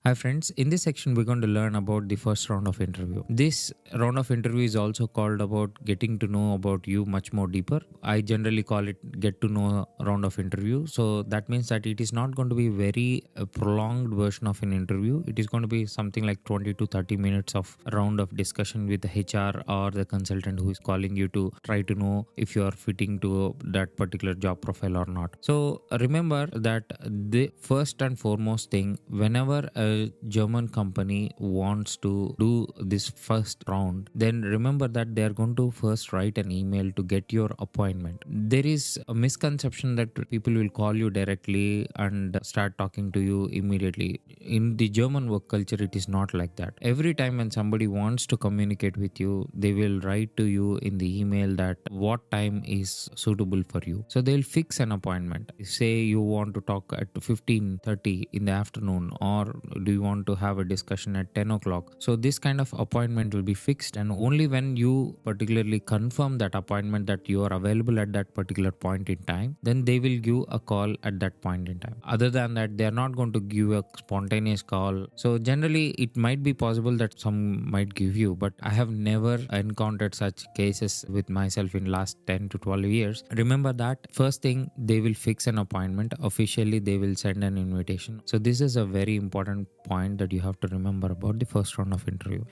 Hi friends, in this section we're going to learn about the first round of interview. This round of interview is also called about getting to know about you much more deeper. I generally call it get to know round of interview. So that means that it is not going to be very prolonged version of an interview. It is going to be something like 20 to 30 minutes of a round of discussion with the HR or the consultant who is calling you to try to know if you are fitting to that particular job profile or not. So remember that the first and foremost thing, whenever a German company wants to do this first round, then remember that they are going to first write an email to get your appointment. There is a misconception that people will call you directly and start talking to you immediately. In the German work culture, it is not like that. Every time when somebody wants to communicate with you, they will write to you in the email that what time is suitable for you. So they'll fix an appointment. Say you want to talk at 15:30 in the afternoon, or do you want to have a discussion at 10 o'clock. So this kind of appointment will be fixed, and only when you particularly confirm that appointment that you are available at that particular point in time, then they will give a call at that point in time. Other than that, they are not going to give a spontaneous call. So generally it might be possible that some might give you, but I have never encountered such cases with myself in last 10 to 12 years. Remember that first thing, they will fix an appointment. Officially they will send an invitation. So this is a very important point that you have to remember about the first round of interview.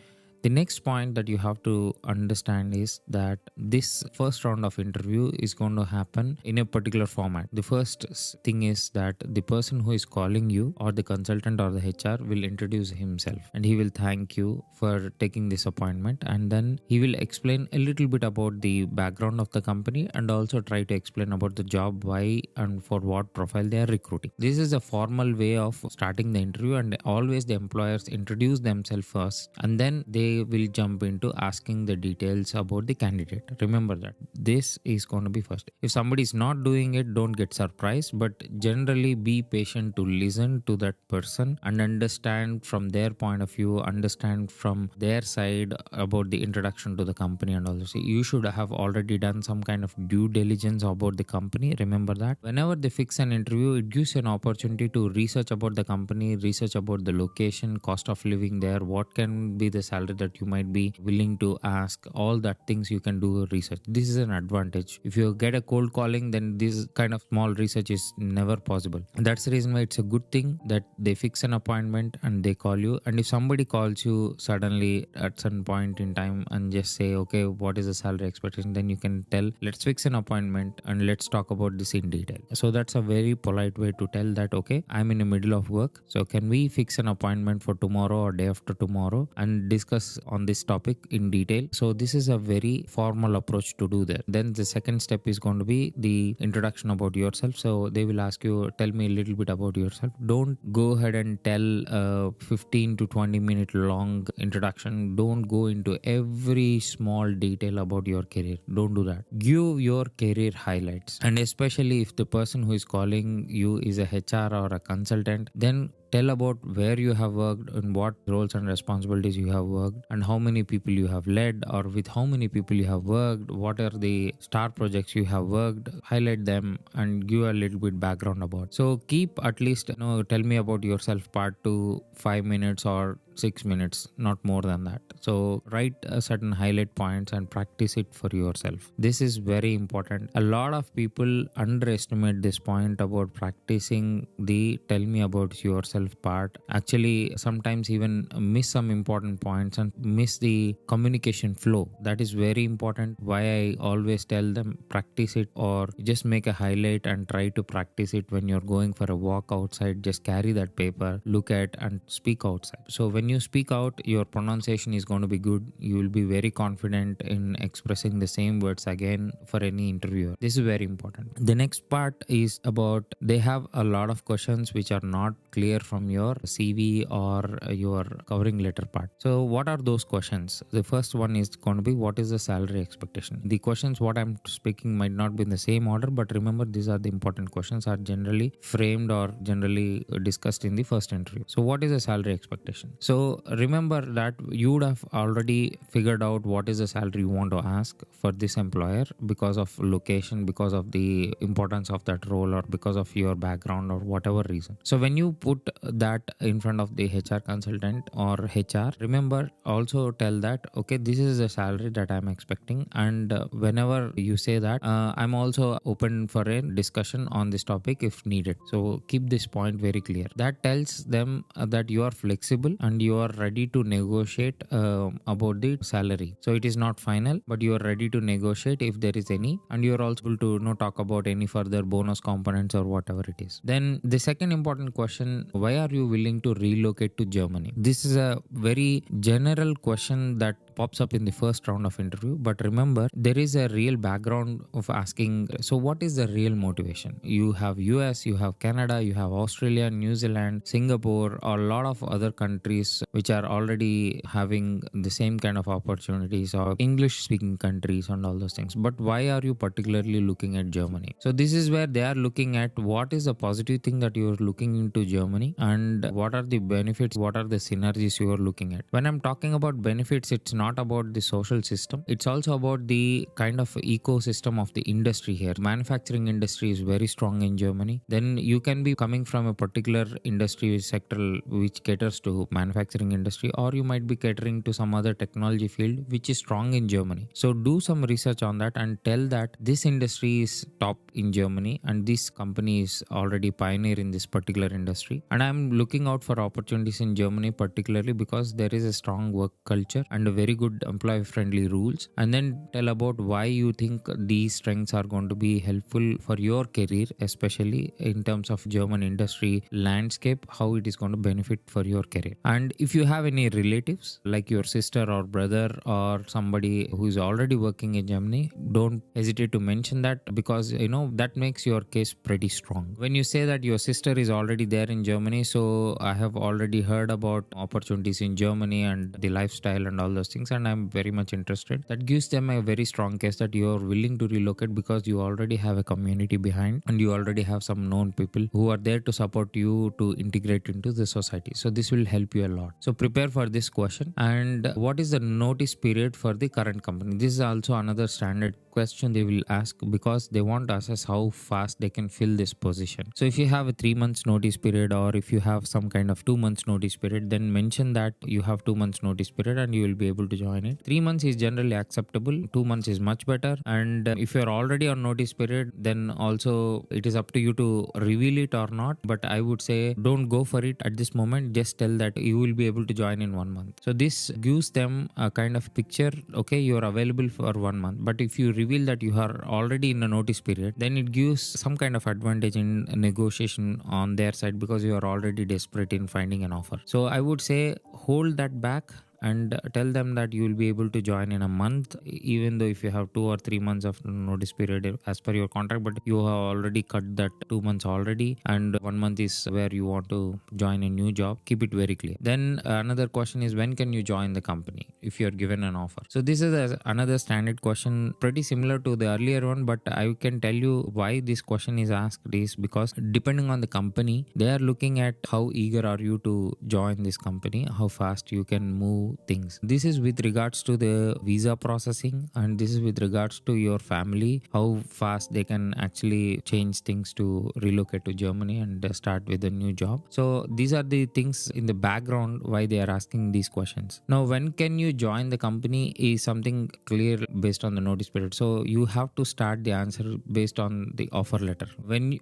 The next point that you have to understand is that this first round of interview is going to happen in a particular format. The first thing is that the person who is calling you, or the consultant or the HR, will introduce himself and he will thank you for taking this appointment, and then he will explain a little bit about the background of the company and also try to explain about the job, why and for what profile they are recruiting. This is a formal way of starting the interview, and always the employers introduce themselves first and then they will jump into asking the details about the candidate. Remember that this is going to be first. If somebody is not doing it, don't get surprised, but generally be patient to listen to that person and understand from their point of view, understand from their side about the introduction to the company. And also you should have already done some kind of due diligence about the company. Remember that whenever they fix an interview, it gives you an opportunity to research about the company, research about the location, cost of living there, what can be the salary that you might be willing to ask. All that things you can do research. This is an advantage. If you get a cold calling, then this kind of small research is never possible. And that's the reason why it's a good thing that they fix an appointment and they call you. And if somebody calls you suddenly at some point in time and just say, okay, what is the salary expectation, then you can tell, let's fix an appointment and let's talk about this in detail. So that's a very polite way to tell that, okay, I'm in the middle of work, so can we fix an appointment for tomorrow or day after tomorrow and discuss on this topic in detail. So this is a very formal approach to do that. Then the second step is going to be the introduction about yourself. So they will ask you, tell me a little bit about yourself. Don't go ahead and tell a 15 to 20 minute long introduction. Don't go into every small detail about your career. Don't do that. Give your career highlights, and especially if the person who is calling you is a HR or a consultant, then tell about where you have worked and what roles and responsibilities you have worked and how many people you have led, or with how many people you have worked, what are the star projects you have worked. Highlight them and give a little bit background about. So keep at least, tell me about yourself part to 5 minutes or 6 minutes, not more than that. So write a certain highlight points and practice it for yourself. This is very important. A lot of people underestimate this point about practicing the tell me about yourself part. Actually, sometimes even miss some important points and miss the communication flow. That is very important. Why I always tell them practice it, or just make a highlight and try to practice it when you're going for a walk outside. Just carry that paper, look at and speak outside. So when you speak out, your pronunciation is going to be good. You will be very confident in expressing the same words again for any interviewer. This is very important. The next part is about, they have a lot of questions which are not clear from your CV or your covering letter part. So what are those questions? The first one is going to be, what is the salary expectation? The questions what I'm speaking might not be in the same order, but remember, these are the important questions, are generally framed or generally discussed in the first interview. So what is the salary expectation? So So remember that you would have already figured out what is the salary you want to ask for this employer because of location, because of the importance of that role, or because of your background or whatever reason. So when you put that in front of the HR consultant or HR, remember also tell that, okay, this is the salary that I'm expecting, and whenever you say that, I'm also open for a discussion on this topic if needed. So keep this point very clear. That tells them that you are flexible and you are ready to negotiate about the salary. So it is not final, but you are ready to negotiate if there is any, and you are also able to talk about any further bonus components or whatever it is. Then the second important question: why are you willing to relocate to Germany? This is a very general question that pops up in the first round of interview, but remember there is a real background of asking, so what is the real motivation? You have US, you have Canada, you have Australia, New Zealand, Singapore, or a lot of other countries which are already having the same kind of opportunities, or English speaking countries and all those things. But why are you particularly looking at Germany? So this is where they are looking at what is the positive thing that you are looking into Germany, and what are the benefits, what are the synergies you are looking at. When I'm talking about benefits, it's not about the social system, it's also about the kind of ecosystem of the industry here. Manufacturing industry is very strong in Germany. Then you can be coming from a particular industry sector which caters to manufacturing industry, or you might be catering to some other technology field which is strong in Germany. So do some research on that and tell that this industry is top in Germany and this company is already pioneer in this particular industry, and I'm looking out for opportunities in Germany particularly because there is a strong work culture and a very good employee friendly rules. And then tell about why you think these strengths are going to be helpful for your career, especially in terms of German industry landscape, how it is going to benefit for your career. And if you have any relatives like your sister or brother or somebody who is already working in Germany, don't hesitate to mention that, because that makes your case pretty strong. When you say that your sister is already there in Germany, so I have already heard about opportunities in Germany and the lifestyle and all those things, and I'm very much interested. That gives them a very strong case that you are willing to relocate because you already have a community behind and you already have some known people who are there to support you to integrate into the society. So this will help you a lot. So prepare for this question. And what is the notice period for the current company? This is also another standard question they will ask because they want to assess how fast they can fill this position. So if you have a 3 months notice period, or if you have some kind of 2 months notice period, then mention that you have 2 months notice period and you will be able to join it. 3 months is generally acceptable, 2 months is much better. And if you're already on notice period, then also it is up to you to reveal it or not, but I would say don't go for it at this moment. Just tell that you will be able to join in 1 month. So this gives them a kind of picture, okay, you're available for 1 month. But if you reveal that you are already in a notice period, then it gives some kind of advantage in negotiation on their side because you are already desperate in finding an offer. So I would say hold that back and tell them that you will be able to join in a month, even though if you have 2 or 3 months of notice period as per your contract, but you have already cut that 2 months already and 1 month is where you want to join a new job. Keep it very clear. Then another question is, when can you join the company if you are given an offer? So this is another standard question, pretty similar to the earlier one, but I can tell you why this question is asked is because depending on the company, they are looking at how eager are you to join this company, how fast you can move things. This is with regards to the visa processing, and this is with regards to your family, how fast they can actually change things to relocate to Germany and start with a new job. So these are the things in the background why they are asking these questions. Now, when can you join the company is something clear based on the notice period. So you have to start the answer based on the offer letter.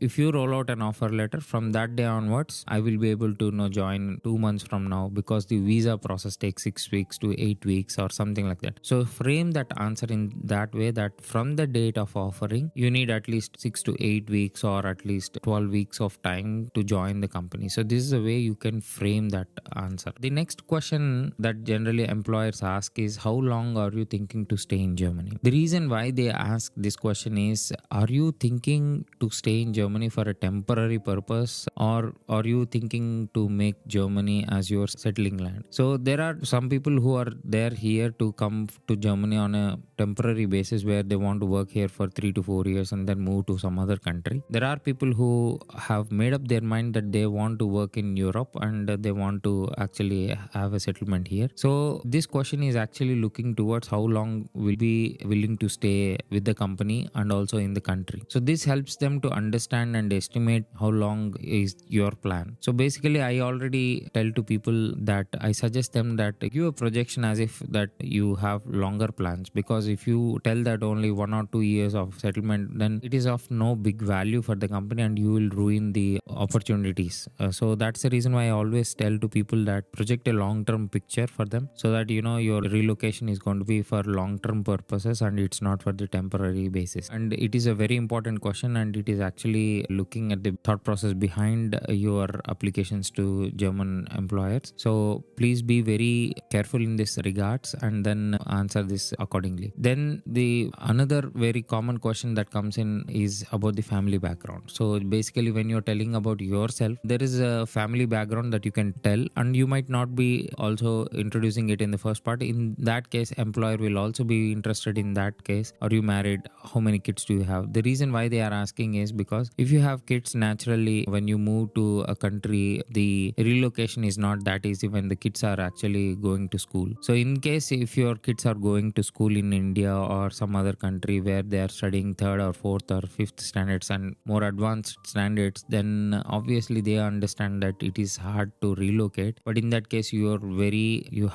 If you roll out an offer letter, from that day onwards, I will be able to join 2 months from now because the visa process takes 6 weeks to 8 weeks or something like that. So frame that answer in that way that from the date of offering, you need at least 6 to 8 weeks or at least 12 weeks of time to join the company. So this is a way you can frame that answer. The next question that generally employers ask is, how long are you thinking to stay in Germany? The reason why they ask this question is, are you thinking to stay in Germany for a temporary purpose, or are you thinking to make Germany as your settling land? So there are some people who are there here to come to Germany on a temporary basis where they want to work here for 3 to 4 years and then move to some other country. There are people who have made up their mind that they want to work in Europe and they want to actually have a settlement here. So this question is actually looking towards how long will be willing to stay with the company and also in the country. So this helps them to understand and estimate how long is your plan. So basically I already tell to people that I suggest them that give a projection as if that you have longer plans, because if you tell that only 1 or 2 years of settlement, then it is of no big value for the company and you will ruin the opportunities. So that's the reason why I always tell to people that project a long term picture for them, so that your relocation is going to be for long term purposes and it's not for the temporary basis. And it is a very important question, and it is actually looking at the thought process behind your applications to German employers. So please be very careful in this regards and then answer this accordingly. Then the another very common question that comes in is about the family background. So basically when you're telling about yourself, there is a family background that you can tell, and you might not be also introducing it in the first part. In that case, employer will also be interested in that case. Are you married? How many kids do you have? The reason why they are asking is because if you have kids, naturally when you move to a country, the relocation is not that easy when the kids are actually going to school. So in case if your kids are going to school in India or some other country where they are studying 3rd or 4th or 5th standards and more advanced standards, then obviously they understand that it is hard to relocate. But in that case, you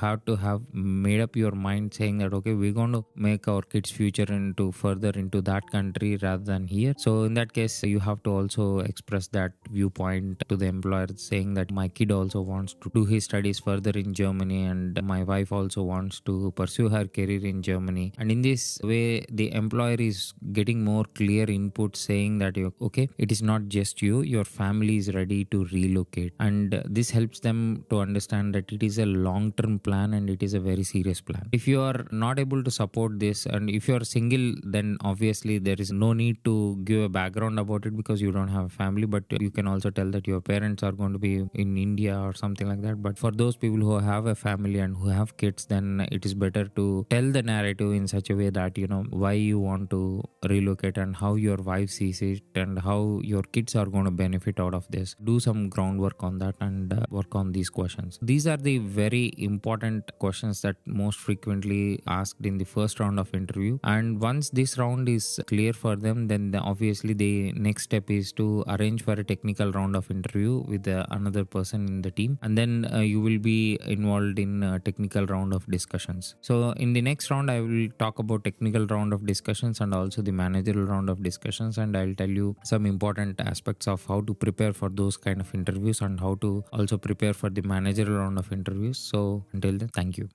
have to have made up your mind saying that okay, we're going to make our kids future further into that country rather than here. So in that case, you have to also express that viewpoint to the employer, saying that my kid also wants to do his studies further in Germany and my wife also wants to pursue her career in Germany. And in this way, the employer is getting more clear input saying that okay, it is not just you, your family is ready to relocate. And this helps them to understand that it is a long-term plan and it is a very serious plan. If you are not able to support this, and if you are single, then obviously there is no need to give a background about it because you don't have a family. But you can also tell that your parents are going to be in India or something like that. But for those people who have a family and who have kids, then it is better to tell the narrative in such a way that why you want to relocate and how your wife sees it and how your kids are going to benefit out of this. Do some groundwork on that and work on these questions. These are the very important questions that most frequently asked in the first round of interview. And once this round is clear for them, then obviously the next step is to arrange for a technical round of interview with another person in the team, and then you will be involved in a technical round of discussions. So in the next round, I will talk about technical round of discussions and also the managerial round of discussions, and I'll tell you some important aspects of how to prepare for those kind of interviews and how to also prepare for the managerial round of interviews. So until then, thank you.